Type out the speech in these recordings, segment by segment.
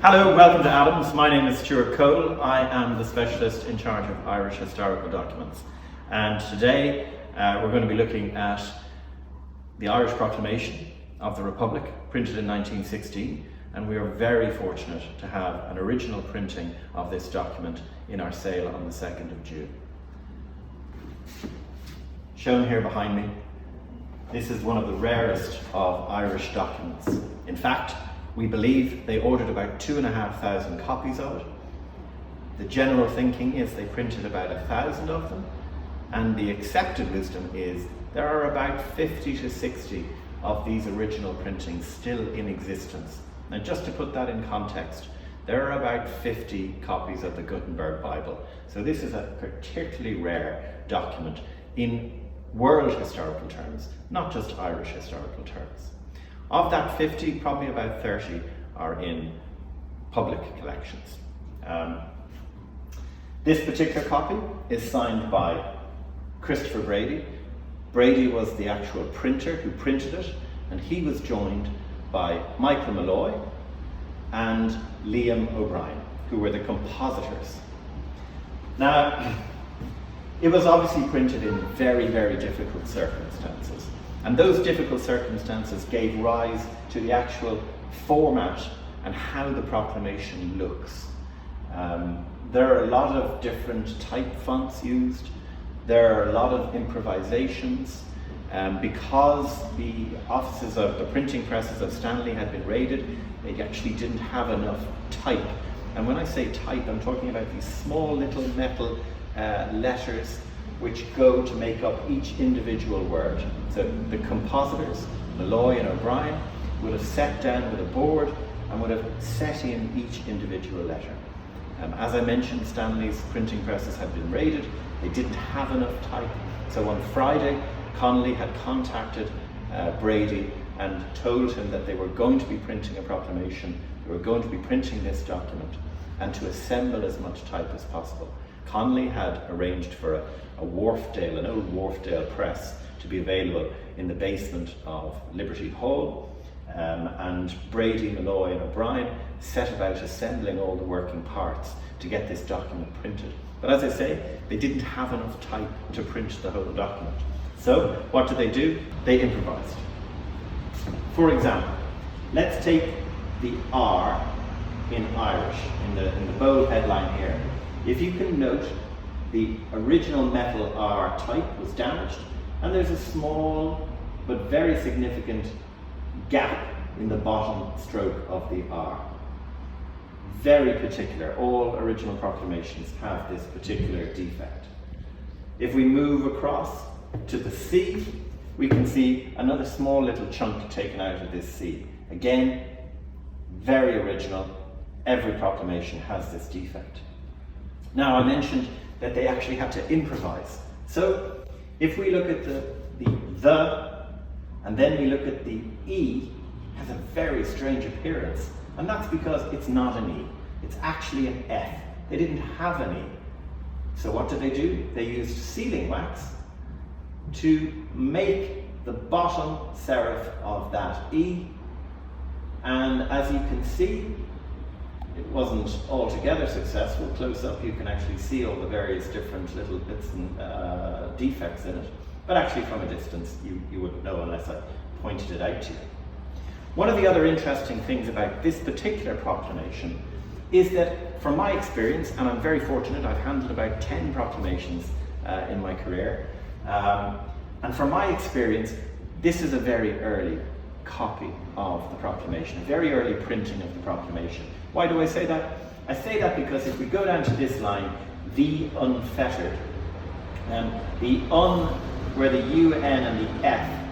Hello, welcome to Adams. My name is Stuart Cole. I am the specialist in charge of Irish historical documents. And today we're going to be looking at the Irish Proclamation of the Republic, printed in 1916. And we are very fortunate to have an original printing of this document in our sale on the 2nd of June. Shown here behind me, this is one of the rarest of Irish documents. In fact, we believe they ordered about 2,500 copies of it. The general thinking is they printed about 1,000 of them, and the accepted wisdom is there are about 50 to 60 of these original printings still in existence. Now, just to put that in context, there are about 50 copies of the Gutenberg Bible. So this is a particularly rare document in world historical terms, not just Irish historical terms. Of that 50, probably about 30 are in public collections. This particular copy is signed by Christopher Brady. Brady was the actual printer who printed it, and he was joined by Michael Malloy and Liam O'Brien, who were the compositors. Now, it was obviously printed in very, very difficult circumstances. And those difficult circumstances gave rise to the actual format and how the proclamation looks. There are a lot of different type fonts used. There are a lot of improvisations. Because the offices of the printing presses of Stanley had been raided, they actually didn't have enough type. And when I say type, I'm talking about these small little metal letters which go to make up each individual word. So the compositors, Malloy and O'Brien, would have sat down with a board and would have set in each individual letter. As I mentioned, Stanley's printing presses had been raided. They didn't have enough type. So on Friday, Connolly had contacted Brady and told him that they were going to be printing a proclamation, they were going to be printing this document, and to assemble as much type as possible. Connolly had arranged for an old Wharfdale press to be available in the basement of Liberty Hall, and Brady, Malloy and O'Brien set about assembling all the working parts to get this document printed. But as I say, they didn't have enough type to print the whole document. So what did they do? They improvised. For example, let's take the R in Irish, in the bold headline here. If you can note, the original metal R type was damaged, and there's a small but very significant gap in the bottom stroke of the R. Very particular. All original proclamations have this particular defect. If we move across to the C, we can see another small little chunk taken out of this C. Again, very original. Every proclamation has this defect. Now, I mentioned that they actually had to improvise. So if we look at the and then we look at the E, it has a very strange appearance. And that's because it's not an E. It's actually an F. They didn't have an E. So what did they do? They used sealing wax to make the bottom serif of that E. And as you can see, it wasn't altogether successful. Close up, you can actually see all the various different little bits and defects in it. But actually from a distance, you wouldn't know unless I pointed it out to you. One of the other interesting things about this particular proclamation is that, from my experience, and I'm very fortunate, I've handled about 10 proclamations in my career, and from my experience, this is a very early copy of the proclamation, a very early printing of the proclamation. Why do I say that? I say that because if we go down to this line, the unfettered, the un, where the UN and the F,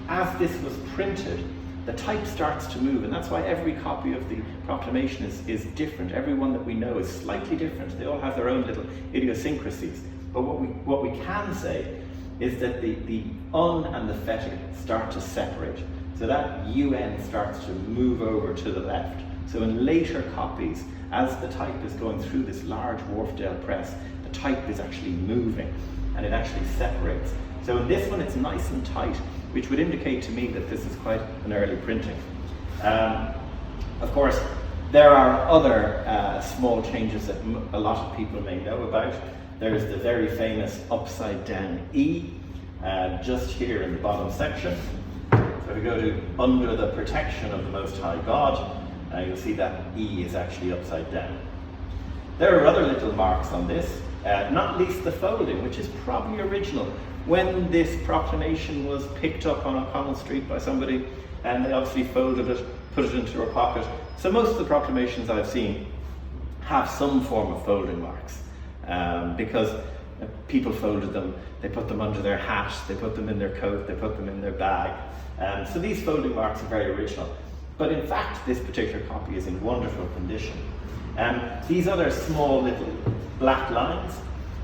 as this was printed, the type starts to move, and that's why every copy of the proclamation is different. Every one that we know is slightly different. They all have their own little idiosyncrasies. But what we can say is that the un and the fettered start to separate. So that UN starts to move over to the left. So in later copies, as the type is going through this large Wharfdale press, the type is actually moving and it actually separates. So in this one, it's nice and tight, which would indicate to me that this is quite an early printing. Of course, There are other small changes that a lot of people may know about. There's the very famous upside down E, just here in the bottom section. So if we go to under the protection of the Most High God, you'll see that E is actually upside down. There are other little marks on this, not least the folding, which is probably original. When this proclamation was picked up on O'Connell Street by somebody, and they obviously folded it, put it into a pocket. So most of the proclamations I've seen have some form of folding marks, because people folded them, they put them under their hat, they put them in their coat, they put them in their bag. So these folding marks are very original. But in fact, this particular copy is in wonderful condition. These other small little black lines,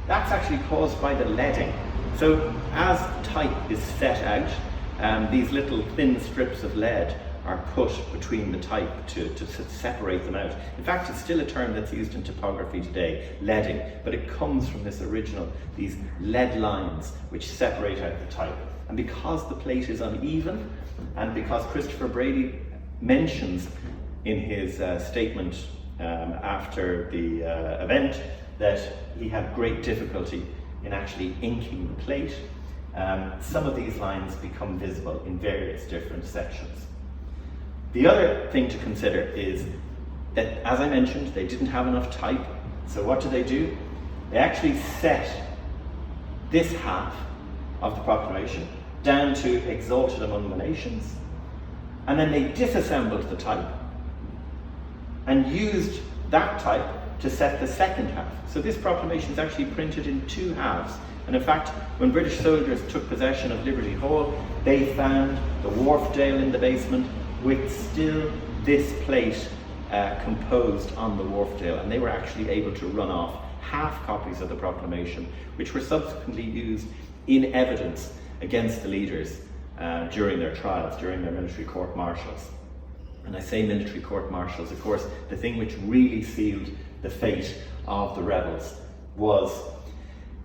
that's actually caused by the leading. So as type is set out, these little thin strips of lead are put between the type to separate them out. In fact, it's still a term that's used in typography today, leading, but it comes from this original, these lead lines which separate out the type. And because the plate is uneven, and because Christopher Brady mentions in his statement after the event that he had great difficulty in actually inking the plate, some of these lines become visible in various different sections. The other thing to consider is that, as I mentioned, they didn't have enough type. So what do? They actually set this half of the proclamation down to exalted among the nations, and then they disassembled the type and used that type to set the second half. So this proclamation is actually printed in two halves. And in fact, when British soldiers took possession of Liberty Hall, they found the Wharfdale in the basement with still this plate composed on the Wharfdale, and they were actually able to run off half copies of the proclamation, which were subsequently used in evidence against the leaders during their trials, during their military court-martials. And I say military court-martials, of course, the thing which really sealed the fate of the rebels was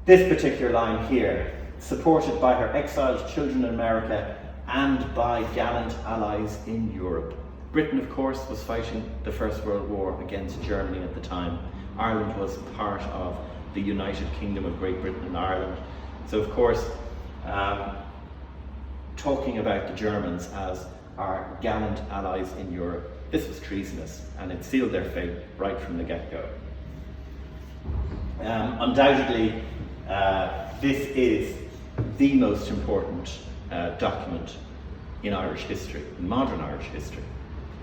this particular line here: supported by her exiled children in America and by gallant allies in Europe. Britain, of course, was fighting the First World War against Germany at the time. Ireland was part of the United Kingdom of Great Britain and Ireland. So, of course, talking about the Germans as our gallant allies in Europe, this was treasonous, and it sealed their fate right from the get-go. Undoubtedly, this is the most important document in Irish history, in modern Irish history.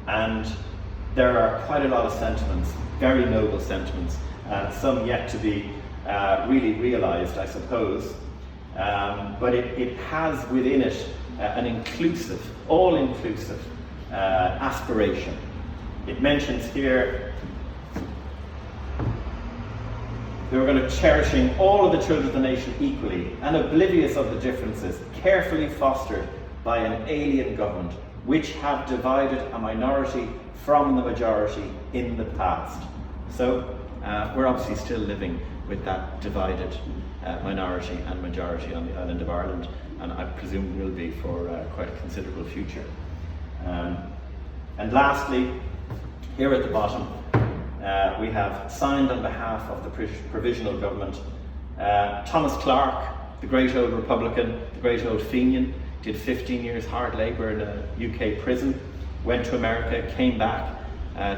And there are quite a lot of sentiments, very noble sentiments, some yet to be really realised, I suppose. But it has within it an inclusive, all-inclusive aspiration. It mentions here they were going to cherishing all of the children of the nation equally and oblivious of the differences, carefully fostered by an alien government, which have divided a minority from the majority in the past. So we're obviously still living with that divided minority and majority on the island of Ireland, and I presume will be for quite a considerable future. And lastly, here at the bottom, we have signed on behalf of the Provisional Government, Thomas Clarke, the great old Republican, the great old Fenian, did 15 years hard labour in a UK prison, went to America, came back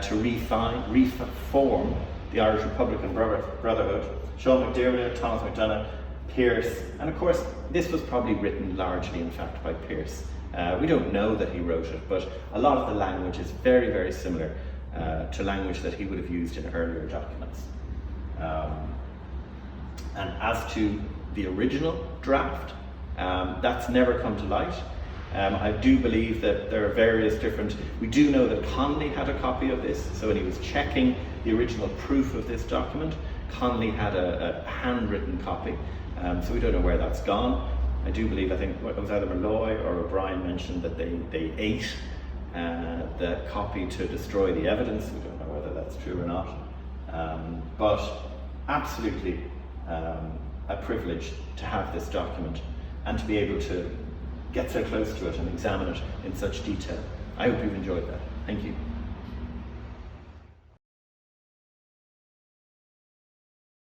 to reform the Irish Republican Brotherhood. Sean McDermott, Thomas McDonough, Pearse, and of course this was probably written largely in fact by Pearse. We don't know that he wrote it, but a lot of the language is very, very similar to language that he would have used in earlier documents. And as to the original draft, that's never come to light. I do believe that there are various different, we do know that Connolly had a copy of this, so when he was checking the original proof of this document, Connolly had a handwritten copy, so we don't know where that's gone. I do believe, I think it was either Malloy or O'Brien mentioned that they ate the copy to destroy the evidence. We don't know whether that's true or not. But absolutely a privilege to have this document and to be able to get so close to it and examine it in such detail. I hope you've enjoyed that. Thank you.